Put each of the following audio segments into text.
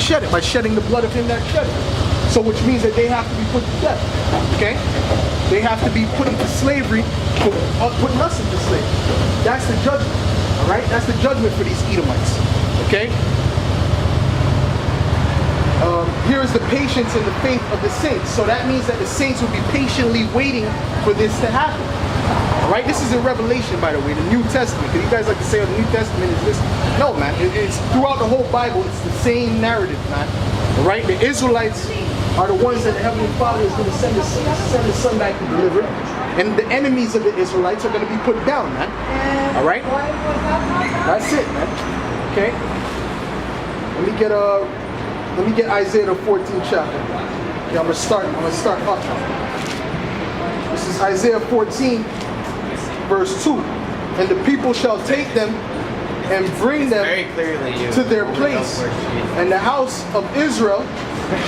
shed it? By shedding the blood of him that shed it. So which means that they have to be put to death. Okay? They have to be put into slavery for putting us into slavery. That's the judgment. Alright? That's the judgment for these Edomites. Okay? Here is the patience and the faith of the saints. So that means that the saints will be patiently waiting for this to happen. Alright, this is in Revelation, by the way, the New Testament. Because you guys like to say, oh, the New Testament is this. No, man, it's throughout the whole Bible, it's the same narrative, man. Alright, the Israelites are the ones that the Heavenly Father is going to send his son back to deliver. And the enemies of the Israelites are going to be put down, man. Alright? That's it, man. Okay? Let me get Isaiah the 14th chapter. Okay, I'm gonna start up. This is Isaiah 14, verse 2. And the people shall take them and bring them to their place, and the house of Israel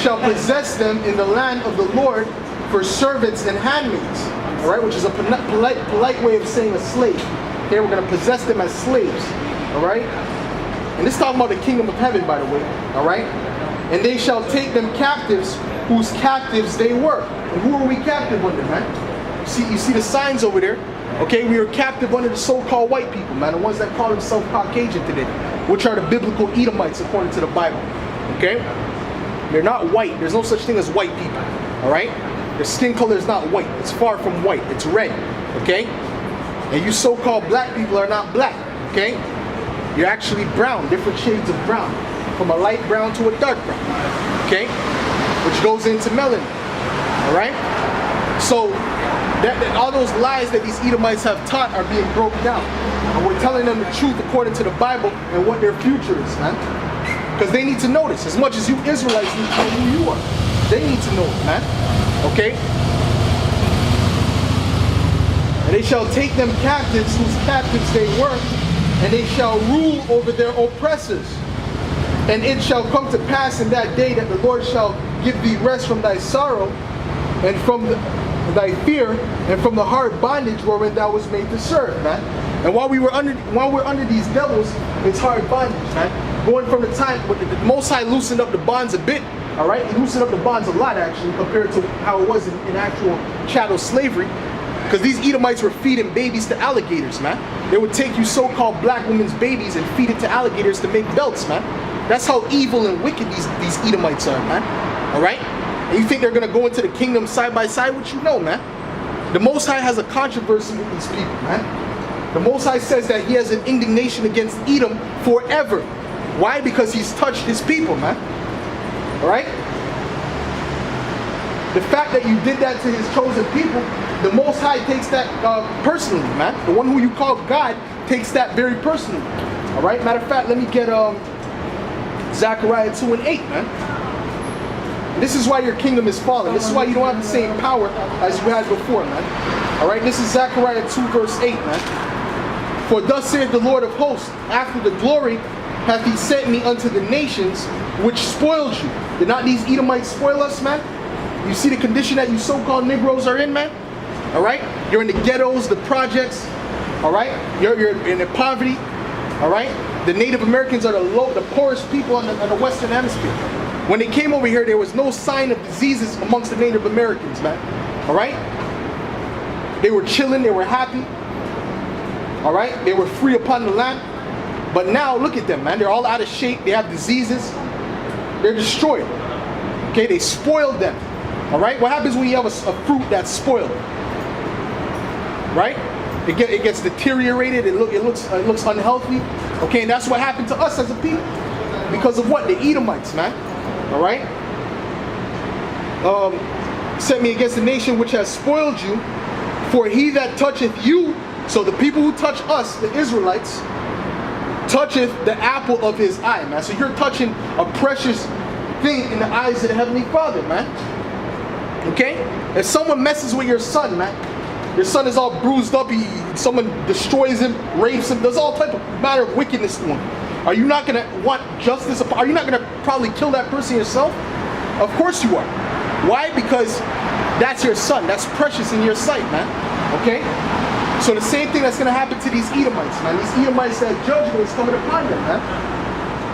shall possess them in the land of the Lord for servants and handmaids. Alright, which is a polite way of saying a slave. Here we're gonna possess them as slaves. Alright? And this is talking about the kingdom of heaven, by the way. Alright? And they shall take them captives, whose captives they were. And who are we captive under, man? You see the signs over there? Okay, we are captive under the so-called white people, man. The ones that call themselves Caucasian today, which are the biblical Edomites according to the Bible. Okay? They're not white. There's no such thing as white people. Alright? Their skin color is not white. It's far from white. It's red. Okay? And you so-called black people are not black. Okay? You're actually brown, different shades of brown. From a light brown to a dark brown, okay? Which goes into melanin, all right? So, all those lies that these Edomites have taught are being broken down. And we're telling them the truth according to the Bible and what their future is, man. Because they need to know this. As much as you Israelites need to know who you are. They need to know it, man. Okay? And they shall take them captives, whose captives they were, and they shall rule over their oppressors. And it shall come to pass in that day that the Lord shall give thee rest from thy sorrow, and from thy fear, and from the hard bondage wherein thou was made to serve, man. And while we're under these devils, it's hard bondage, man. Going from the time when the Most High loosened up the bonds a bit, all right? He loosened up the bonds a lot, actually, compared to how it was in actual chattel slavery. Because these Edomites were feeding babies to alligators, man. They would take you so-called black women's babies and feed it to alligators to make belts, man. That's how evil and wicked these Edomites are, man. Alright? And you think they're going to go into the kingdom side by side with you? No, man. The Most High has a controversy with these people, man. The Most High says that he has an indignation against Edom forever. Why? Because he's touched his people, man. Alright? The fact that you did that to his chosen people, the Most High takes that personally, man. The one who you call God takes that very personally. Alright? Matter of fact, let me get Zechariah 2 and 8, man. This is why your kingdom is fallen. This is why you don't have the same power as you had before, man. Alright, this is Zechariah 2 verse 8, man. For thus saith the Lord of hosts, after the glory hath he sent me unto the nations which spoiled you. Did not these Edomites spoil us, man? You see the condition that you so-called Negroes are in, man? Alright? You're in the ghettos, the projects. Alright? You're in the poverty. Alright? The Native Americans are the poorest people in the Western Hemisphere. When they came over here, there was no sign of diseases amongst the Native Americans, man. Alright? They were chilling, they were happy. Alright? They were free upon the land. But now, look at them, man. They're all out of shape. They have diseases. They're destroyed. Okay? They spoiled them. Alright? What happens when you have a fruit that's spoiled? Right? It gets deteriorated. It looks unhealthy. Okay, and that's what happened to us as a people. Because of what? The Edomites, man. Alright? Sent me against the nation which has spoiled you. For he that toucheth you, so the people who touch us, the Israelites, toucheth the apple of his eye, man. So you're touching a precious thing in the eyes of the Heavenly Father, man. Okay? If someone messes with your son, man, your son is all bruised up, someone destroys him, rapes him, does all type of matter of wickedness to him. Are you not going to want justice? Are you not going to probably kill that person yourself? Of course you are. Why? Because that's your son. That's precious in your sight, man. Okay? So the same thing that's going to happen to these Edomites, man. These Edomites, that judgment is coming upon them, man.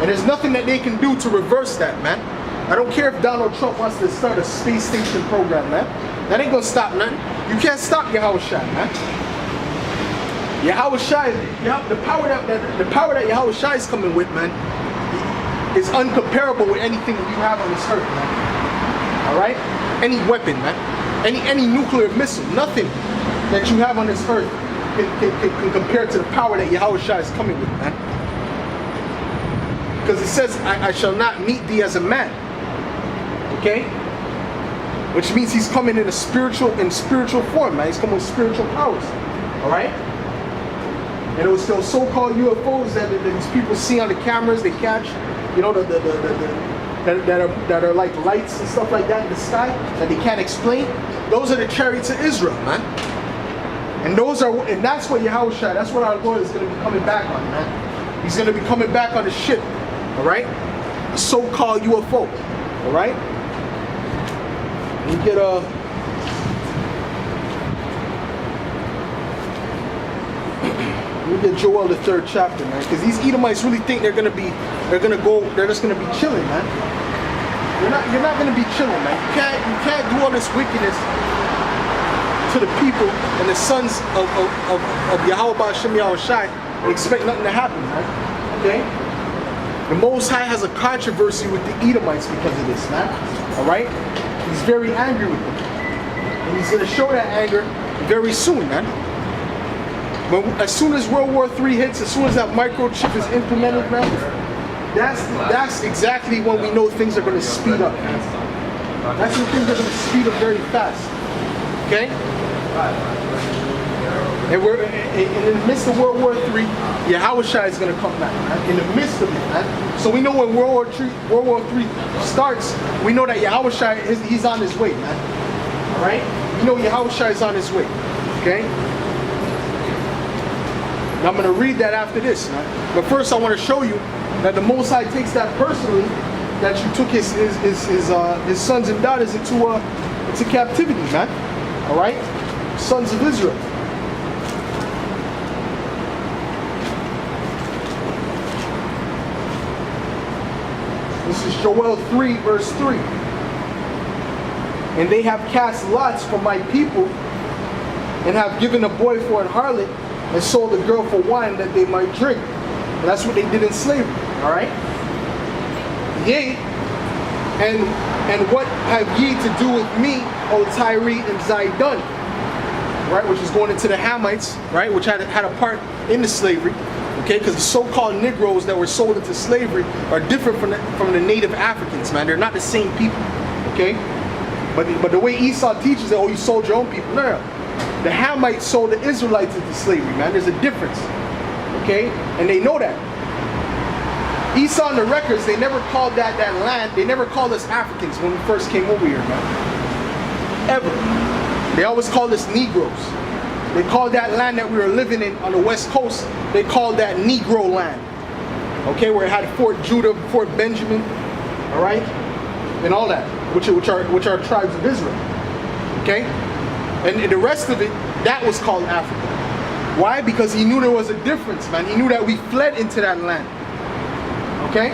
And there's nothing that they can do to reverse that, man. I don't care if Donald Trump wants to start a space station program, man. That ain't gonna stop nothing. You can't stop Yahushua, man. Yahushua, the power that Yahushua is coming with, man, is uncomparable with anything that you have on this earth, man. All right? Any weapon, man. Any nuclear missile, nothing that you have on this earth can compare to the power that Yahushua is coming with, man. Because it says, I shall not meet thee as a man. Okay? Which means he's coming in spiritual form, man. He's coming with spiritual powers. Alright? And those so-called UFOs that these people see on the cameras, they catch, you know, that are like lights and stuff like that in the sky that they can't explain. Those are the chariots of Israel, man. And that's what Yahushua, that's what our Lord is going to be coming back on, man. He's going to be coming back on the ship, all right? A so-called UFO, all right? You get Joel the 3rd chapter, man, because these Edomites really think they're just gonna be chilling, man. You're not gonna be chilling, man. You can't do all this wickedness to the people and the sons of Yahweh Ba'ashem Yahushai and expect nothing to happen, man. Okay? The Most High has a controversy with the Edomites because of this, man. Alright? He's very angry with them. And he's gonna show that anger very soon, man. As soon as World War III hits, as soon as that microchip is implemented, man, that's exactly when we know things are going to speed up. That's when things are going to speed up very fast. Okay? And we're in the midst of World War III, Yahushua is going to come back, man, in the midst of it, man. So we know when World War III starts, we know that Yahushua, he's on his way, man. Alright? We know Yahushua is on his way. Okay? And I'm going to read that after this, man. But first I want to show you that the Most High takes that personally, that you took his sons and daughters into captivity, man. All right? Sons of Israel. This is Joel 3, verse 3. And they have cast lots for my people, and have given a boy for an harlot, and sold a girl for wine that they might drink. And that's what they did in slavery. Alright? Yea, and what have ye to do with me, O Tyre and Zidon? Right, which is going into the Hamites, right, which had a part in the slavery. Okay, because the so-called Negroes that were sold into slavery are different from the native Africans, man. They're not the same people. Okay? But the way Esau teaches that, oh, you sold your own people. No. The Hamites sold the Israelites into slavery, man. There's a difference. Okay? And they know that. Esau in the records, they never called that land, they never called us Africans when we first came over here, man. Ever. They always called us Negroes. They called that land that we were living in on the West Coast, they called that Negro land. Okay, where it had Fort Judah, Fort Benjamin, alright? And all that, which are tribes of Israel. Okay? And the rest of it, that was called Africa. Why? Because he knew there was a difference, man. He knew that we fled into that land. Okay?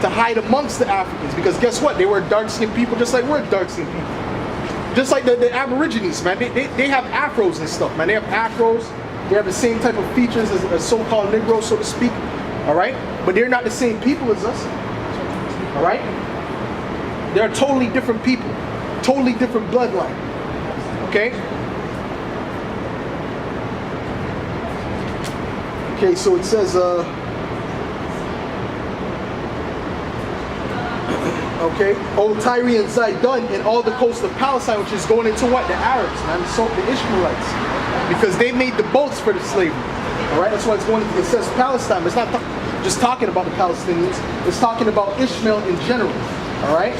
To hide amongst the Africans. Because guess what? They were dark-skinned people just like we're dark-skinned people. Just like the Aborigines, man. They have afros and stuff, man. They have afros. They have the same type of features as so-called Negroes, so to speak. Alright? But they're not the same people as us. Alright? They're totally different people. Totally different bloodline. Okay? Okay, so it says, okay, O Tyre and Zidon and all the coast of Palestine, which is going into what? The Arabs, man, the Ishmaelites. Because they made the boats for the slavery. Alright, that's why it's going into, it says Palestine. It's not just talking about the Palestinians. It's talking about Ishmael in general. Alright?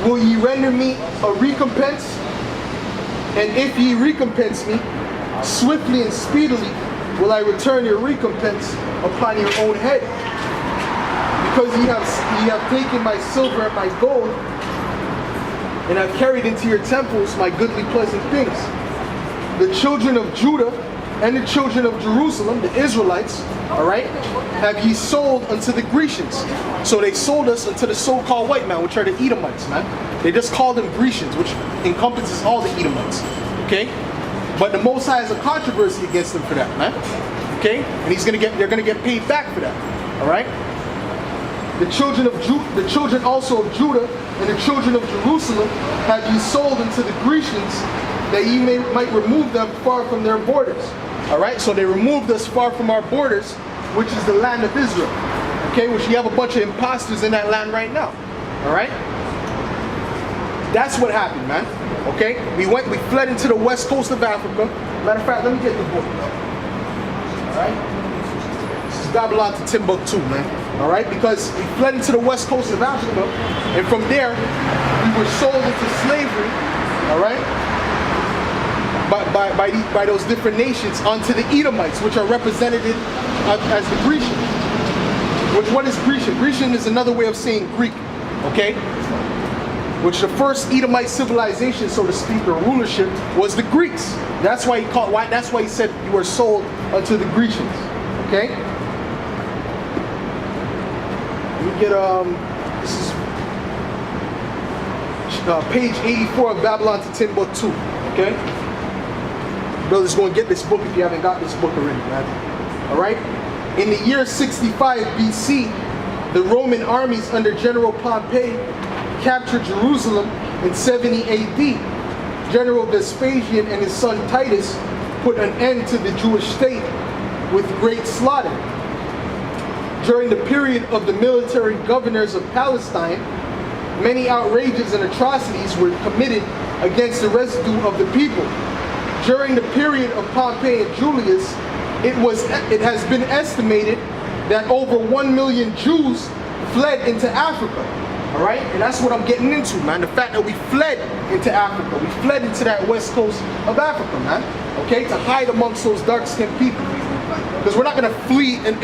Will ye render me a recompense? And if ye recompense me, swiftly and speedily will I return your recompense upon your own head. Because ye have taken my silver and my gold, and have carried into your temples my goodly pleasant things. The children of Judah and the children of Jerusalem, the Israelites, all right, have ye sold unto the Grecians. So they sold us unto the so-called white man, which are the Edomites, man. They just call them Grecians, which encompasses all the Edomites, okay? But the Most High has a controversy against them for that, man, okay? And they're gonna get paid back for that, all right? The children also of Judah and the children of Jerusalem have ye sold unto the Grecians, that ye might remove them far from their borders. All right, so they removed us far from our borders, which is the land of Israel. Okay, which you have a bunch of imposters in that land right now. All right, that's what happened, man. Okay, we fled into the west coast of Africa. Matter of fact, let me get the book. All right, this is Babylon to Timbuktu, man. All right, because we fled into the west coast of Africa, and from there we were sold into slavery. All right. By those different nations onto the Edomites, which are represented as the Grecian. What is Grecian? Grecian is another way of saying Greek, okay? Which the first Edomite civilization, so to speak, or rulership, was the Greeks. That's why he said you were sold unto the Grecians, okay? Let me get this is page 84 of Babylon to Timbuktu, okay? Brothers, go and get this book if you haven't got this book already, man. All right? In the year 65 BC, the Roman armies under General Pompey captured Jerusalem in 70 AD. General Vespasian and his son Titus put an end to the Jewish state with great slaughter. During the period of the military governors of Palestine, many outrages and atrocities were committed against the residue of the people. During the period of Pompey and Julius, it has been estimated that over 1 million Jews fled into Africa. All right, and that's what I'm getting into, man. The fact that we fled into Africa, we fled into that west coast of Africa, man. Okay, to hide amongst those dark-skinned people, because we're not gonna flee and